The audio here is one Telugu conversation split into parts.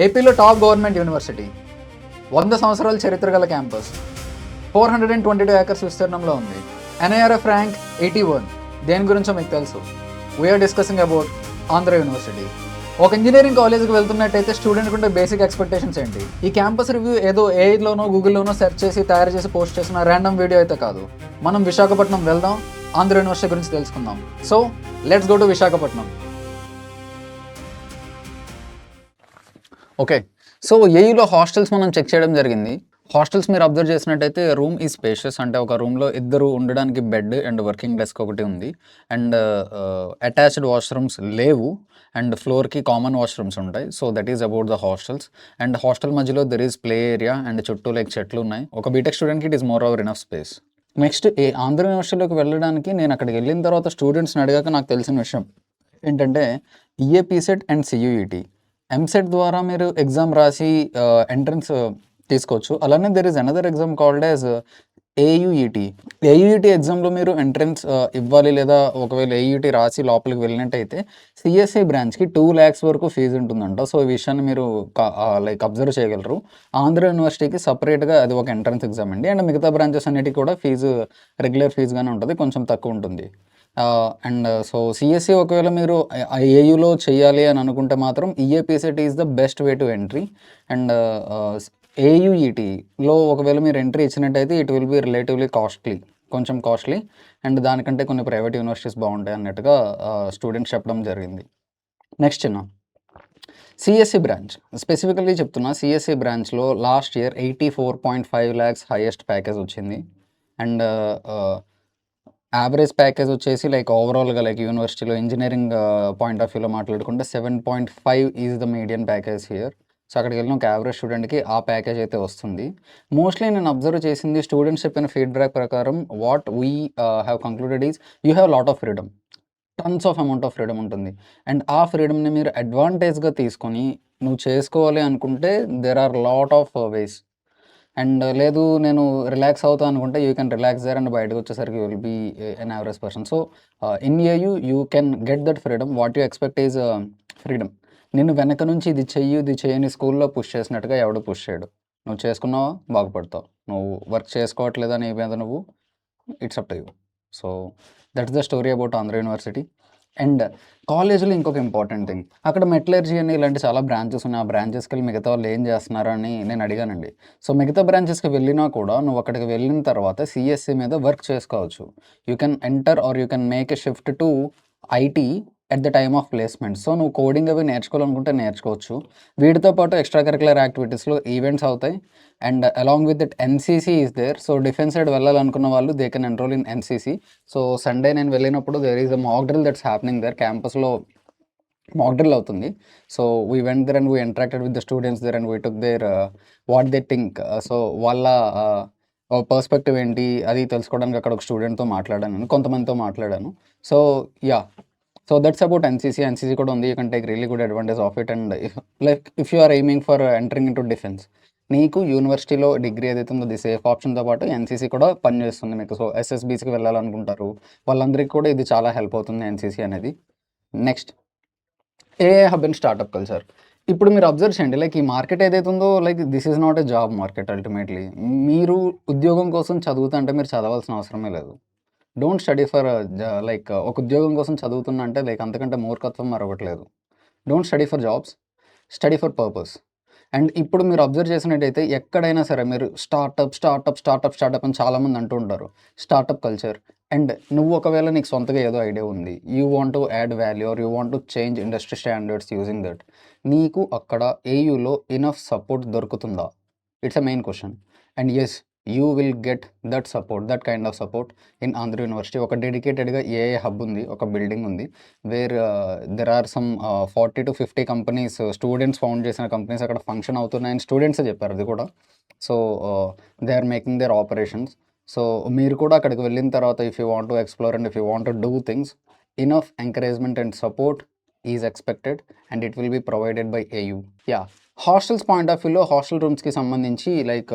ఏపీలో టాప్ గవర్నమెంట్ యూనివర్సిటీ, 100 సంవత్సరాల చరిత్ర గల క్యాంపస్, 422 ఏకర్స్ విస్తీర్ణంలో ఉంది. NIRF rank 81. దేని గురించో మీకు తెలుసు. We're discussing about Andhra university. ఒక ఇంజనీరింగ్ కాలేజ్కి వెళ్తున్నట్టయితే స్టూడెంట్కి ఉండే బేసిక్ ఎక్స్పెక్టేషన్స్ ఏంటి? ఈ క్యాంపస్ రివ్యూ ఏదో ఏఐలోనో గూగుల్లోనో సెర్చ్ చేసి తయారు చేసి పోస్ట్ చేసిన ర్యాండమ్ వీడియో అయితే కాదు. మనం విశాఖపట్నం వెళ్దాం, ఆంధ్ర యూనివర్సిటీ గురించి తెలుసుకుందాం. So let's go to Visakhapatnam. Okay, so ఏయూలో హాస్టల్స్ మనం చెక్ చేయడం జరిగింది. హాస్టల్స్ మీరు అబ్జర్వ్ చేసినట్టయితే రూమ్ ఈ స్పేషియస్, అంటే ఒక రూమ్లో ఇద్దరు ఉండడానికి బెడ్ అండ్ వర్కింగ్ డెస్క్ ఒకటి ఉంది. అండ్ అటాచ్డ్ వాష్రూమ్స్ లేవు, అండ్ ఫ్లోర్కి కామన్ వాష్రూమ్స్ ఉంటాయి. So that is about the hostels. And hostel మధ్యలో there is play area and చుట్టూ లైక్ చెట్లు ఉన్నాయి. ఒక బీటెక్ స్టూడెంట్కి it is moreover enough space. Next Andhra యూనివర్సిటీలోకి వెళ్ళడానికి నేను అక్కడికి వెళ్ళిన తర్వాత స్టూడెంట్స్ని అడిగాక నాకు తెలిసిన విషయం ఏంటంటే ఈఏపీసెట్ అండ్ సియూఈటీ, ఎంసెట్ ద్వారా మీరు ఎగ్జామ్ రాసి ఎంట్రన్స్ తీసుకోవచ్చు. అలానే there is another exam called as AUET. AUET ఎగ్జామ్లో మీరు ఎంట్రన్స్ ఇవ్వాలి, లేదా ఒకవేళ ఏయుఈటీ రాసి లోపలికి వెళ్ళినట్టయితే సిఎస్సి బ్రాంచ్కి 2 lakhs వరకు ఫీజు ఉంటుందంట. సో ఈ విషయాన్ని మీరు లైక్ అబ్జర్వ్ చేయగలరు. ఆంధ్ర యూనివర్సిటీకి సపరేట్గా అది ఒక ఎంట్రన్స్ ఎగ్జామ్ అండి. అండ్ మిగతా బ్రాంచెస్ అన్నిటికీ కూడా ఫీజు రెగ్యులర్ ఫీజుగానే ఉంటుంది, కొంచెం తక్కువ ఉంటుంది. అండ్ సో సిఎస్సి ఒకవేళ మీరు ఏయులో చేయాలి అని అనుకుంటే మాత్రం EAPCET is the best way to entry. And ఏయుఈటీలో ఒకవేళ మీరు ఎంట్రీ ఇచ్చినట్టయితే ఇట్ విల్ బి రిలేటివ్లీ కొంచెం కాస్ట్లీ. అండ్ దానికంటే కొన్ని ప్రైవేట్ యూనివర్సిటీస్ బాగుంటాయి అన్నట్టుగా స్టూడెంట్స్ చెప్పడం జరిగింది. నెక్స్ట్ సిఎస్సి బ్రాంచ్ స్పెసిఫికల్లీ చెప్తున్నా. సిఎస్సి బ్రాంచ్లో last year 84.5 lakhs highest package వచ్చింది. అండ్ యావరేజ్ ప్యాకేజ్ వచ్చేసి లైక్ ఓవరాల్గా లైక్ యూనివర్సిటీలో ఇంజనీరింగ్ పాయింట్ ఆఫ్ వ్యూలో మాట్లాడుకుంటే 7.5 is the median package here. So అక్కడికి వెళ్ళిన ఒక యావరేజ్ స్టూడెంట్కి ఆ ప్యాకేజ్ అయితే వస్తుంది. మోస్ట్లీ నేను అబ్జర్వ్ చేసింది స్టూడెంట్స్ చెప్పిన ఫీడ్బ్యాక్ ప్రకారం what we have concluded is you have lot of freedom, tons of amount of freedom ఉంటుంది. అండ్ ఆ ఫ్రీడమ్ని మీరు అడ్వాంటేజ్గా తీసుకొని నువ్వు చేసుకోవాలి అనుకుంటే there are lot of ways. And లేదు నేను రిలాక్స్ అవుతా అనుకుంటే you can relax there and బయటకు వచ్చేసరికి will be an average person. So in AU you can get that freedom. What you expect is freedom. నిన్ను వెనక నుంచి ఇది చేయని స్కూల్లో పుష్ చేసినట్టుగా ఎవడు పుష్ చేయడు. నువ్వు చేసుకున్నావా బాగుపడతావు, నువ్వు వర్క్ చేసుకోవట్లేదా నీ మీద నువ్వు, it's up to you. So that's the story about Andhra university. And కాలేజ్లో ఇంకొక ఇంపార్టెంట్ థింగ్, అక్కడ మెటలర్జీ అని ఇలాంటి చాలా బ్రాంచెస్ ఉన్నాయి. ఆ బ్రాంచెస్కి వెళ్ళి మిగతా వాళ్ళు ఏం చేస్తున్నారు అని నేను అడిగానండి. సో మిగతా బ్రాంచెస్కి వెళ్ళినా కూడా నువ్వు అక్కడికి వెళ్ళిన తర్వాత సిఎస్సి మీద వర్క్ చేసుకోవచ్చు. You can enter or you can make a shift to IT at the time of placement. So నువ్వు కోడింగ్ అవి నేర్చుకోవాలనుకుంటే నేర్చుకోవచ్చు. వీటితో పాటు ఎక్స్ట్రా కరికులర్ యాక్టివిటీస్లో ఈవెంట్స్ అవుతాయి. And along with that NCC is there. So defence side వెళ్ళాలనుకున్న వాళ్ళు they can enroll in NCC. So Sunday నేను వెళ్ళినప్పుడు there is a mock drill that's happening there. క్యాంపస్లో మాక్ డ్రిల్ అవుతుంది. So we went there and we interacted with the students there and we took there what they think. So వాళ్ళ పర్స్పెక్టివ్ ఏంటి అది తెలుసుకోవడానికి అక్కడ ఒక స్టూడెంట్తో మాట్లాడాను, కొంతమందితో మాట్లాడాను. So yeah, so that's about NCC. NCC కూడా ఉంది, you can take really good advantage of it. And if you are aiming for entering in to defence, నీకు యూనివర్సిటీలో డిగ్రీ ఏదైతే ఉందో అది సేఫ్ ఆప్షన్తో పాటు ఎన్సీసీ కూడా పనిచేస్తుంది మీకు. సో ఎస్ఎస్బీస్కి వెళ్ళాలనుకుంటారు వాళ్ళందరికీ కూడా ఇది చాలా హెల్ప్ అవుతుంది ఎన్సీసీ అనేది. Next AI hub and startup culture. ఇప్పుడు మీరు అబ్జర్వ్ చేయండి, లైక్ ఈ మార్కెట్ ఏదైతే ఉందో like this is not a job market. Ultimately మీరు ఉద్యోగం కోసం చదువుతుంటే మీరు చదవాల్సిన అవసరమే లేదు. డోంట్ స్టడీ ఫర్ లైక్ ఒక ఉద్యోగం కోసం చదువుతున్నా అంటే లైక్ అంతకంటే మూర్ఖత్వం మరొకట్లేదు. Don't study for jobs, study for purpose. And ఇప్పుడు మీరు అబ్జర్వ్ చేసినట్టయితే ఎక్కడైనా సరే మీరు స్టార్టప్ అని చాలామంది అంటూ ఉంటారు. Startup culture. అండ్ నువ్వు ఒకవేళ నీకు సొంతగా ఏదో ఐడియా ఉంది, you want to add value or you want to change industry standards using that, నీకు అక్కడ ఏయూలో ఇనఫ్ సపోర్ట్ దొరుకుతుందా? It's a main question. And yes, you will get that support, that kind of support in Andhra university. ఒక డెడికేటెడ్గా ఏఐ హబ్ ఉంది, ఒక బిల్డింగ్ ఉంది, where there are some 40 to 50 companies, students found చేసిన కంపెనీస్ అక్కడ ఫంక్షన్ అవుతున్నాయని స్టూడెంట్సే చెప్పారు అది కూడా. So they are making their operations. So మీరు కూడా అక్కడికి వెళ్ళిన తర్వాత if you want to explore and if you want to do things, enough encouragement and support is expected and it will be provided by AU. Yeah, hostels point of వ్యూలో హాస్టల్ రూమ్స్కి సంబంధించి లైక్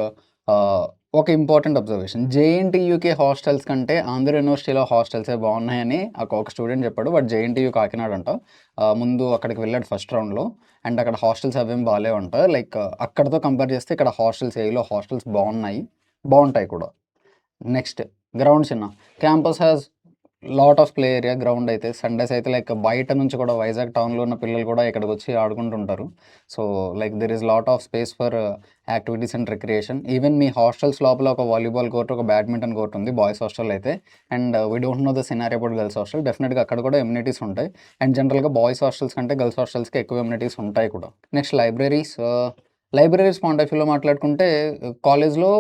ఒక ఇంపార్టెంట్ అబ్జర్వేషన్, జేఎన్టీయూకే హాస్టల్స్ కంటే ఆంధ్ర యూనివర్సిటీలో హాస్టల్సే బాగున్నాయని ఒక స్టూడెంట్ చెప్పాడు. బట్ జేఎన్టీయూ కాకినాడ అంట. ముందు అక్కడికి వెళ్ళాడు ఫస్ట్ రౌండ్లో. అండ్ అక్కడ హాస్టల్స్ అవేం బాగాలేవంట. లైక్ అక్కడతో కంపేర్ చేస్తే ఇక్కడ హాస్టల్స్, ఏలో హాస్టల్స్ బాగుంటాయి కూడా. నెక్స్ట్ గ్రౌండ్ చిన్న campus has lot of play area. Ground అయితే సండేస్ అయితే లైక్ బయట నుంచి కూడా వైజాగ్ టౌన్లో ఉన్న పిల్లలు కూడా ఇక్కడికి వచ్చి ఆడుకుంటుంటారు. So like there is lot of space for activities and recreation. Even మీ హాస్టల్స్ లోపల ఒక వాలీబాల్ కోర్ట్, ఒక బ్యాడ్మింటన్ కోర్ట్ ఉంది బాయ్స్ హాస్టల్ అయితే. And we don't know the scenario about girls hostel. డెఫినెట్గా అక్కడ కూడా ఎమ్యూనిటీస్ ఉంటాయి. అండ్ జనరల్గా బాయ్స్ హాస్టల్స్ కంటే గర్ల్స్ హాస్టల్స్కి ఎక్కువ ఎమ్యూనిటీస్ ఉంటాయి కూడా. నెక్స్ట్ లైబ్రరీస్ పాయింట్ ఆఫ్ వ్యూలో మాట్లాడుకుంటే కాలేజ్లో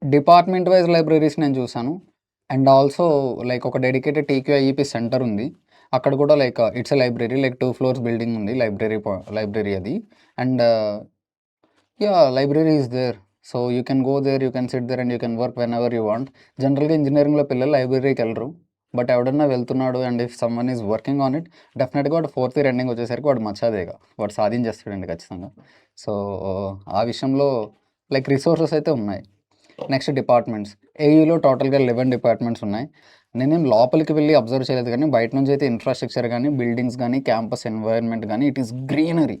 డిపార్ట్మెంట్ వైజ్ లైబ్రరీస్ నేను చూసాను. అండ్ ఆల్సో లైక్ ఒక డెడికేటెడ్ టీక్యూఐఈపీ సెంటర్ ఉంది. అక్కడ కూడా like it's a library, like 2 floors building ఉంది లైబ్రరీ అది. And library is there. So you can go there, you can sit there and you can work whenever you want. జనరల్గా ఇంజనీరింగ్లో పిల్లలు లైబ్రరీకి వెళ్ళరు. బట్ ఎవడన్నా వెళ్తున్నాడు and if someone is working on it, డెఫినెట్గా వాడు 4th ఇయర్ ఎండింగ్ వచ్చేసరికి వాడు మచ్చాదేగా, వాడు సాధించేస్తాడండి ఖచ్చితంగా. సో ఆ విషయంలో లైక్ రిసోర్సెస్ అయితే ఉన్నాయి. నెక్స్ట్ డిపార్ట్మెంట్స్, ఏయూలో టోటల్గా 11 డిపార్ట్మెంట్స్ ఉన్నాయి. నేనేం లోపలికి వెళ్ళి అబ్జర్వ్ చేయలేదు, కానీ బయట నుంచి అయితే ఇన్ఫ్రాస్ట్రక్చర్ కానీ, బిల్డింగ్స్ కానీ, క్యాంపస్ ఎన్వైర్న్మెంట్ కానీ, ఇట్ ఈస్ గ్రీనరీ.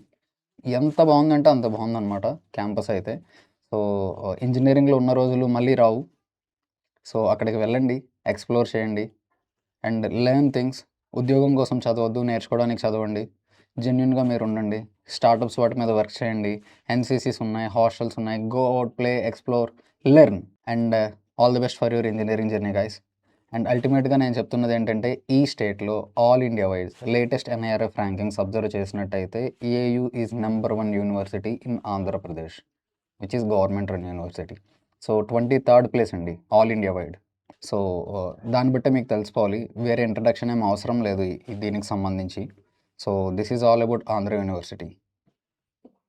ఎంత బాగుందంటే అంత బాగుందన్నమాట క్యాంపస్ అయితే. సో ఇంజనీరింగ్లో ఉన్న రోజులు మళ్ళీ రావు. సో అక్కడికి వెళ్ళండి, ఎక్స్ప్లోర్ చేయండి అండ్ లెర్న్ థింగ్స్. ఉద్యోగం కోసం చదవద్దు, నేర్చుకోవడానికి చదవండి. జెన్యున్గా మీరు ఉండండి. స్టార్టప్స్ వాటి మీద వర్క్ చేయండి. ఎన్సీసీస్ ఉన్నాయి, హాస్టల్స్ ఉన్నాయి. Go out, play, explore, learn and all the best for your engineering journey guys. And అల్టిమేట్గా నేను చెప్తున్నది ఏంటంటే, ఈ స్టేట్లో all India wise latest NIRF rankings observe చేసినట్టయితే AU is number 1 university in Andhra Pradesh, which is government run university. So 23rd place అండి ఆల్ ఇండియా వైడ్. సో దాన్ని బట్టే మీకు తెలిసిపోవాలి, వేరే ఇంట్రడక్షన్ ఏం అవసరం లేదు దీనికి సంబంధించి. So this is all about Andhra university.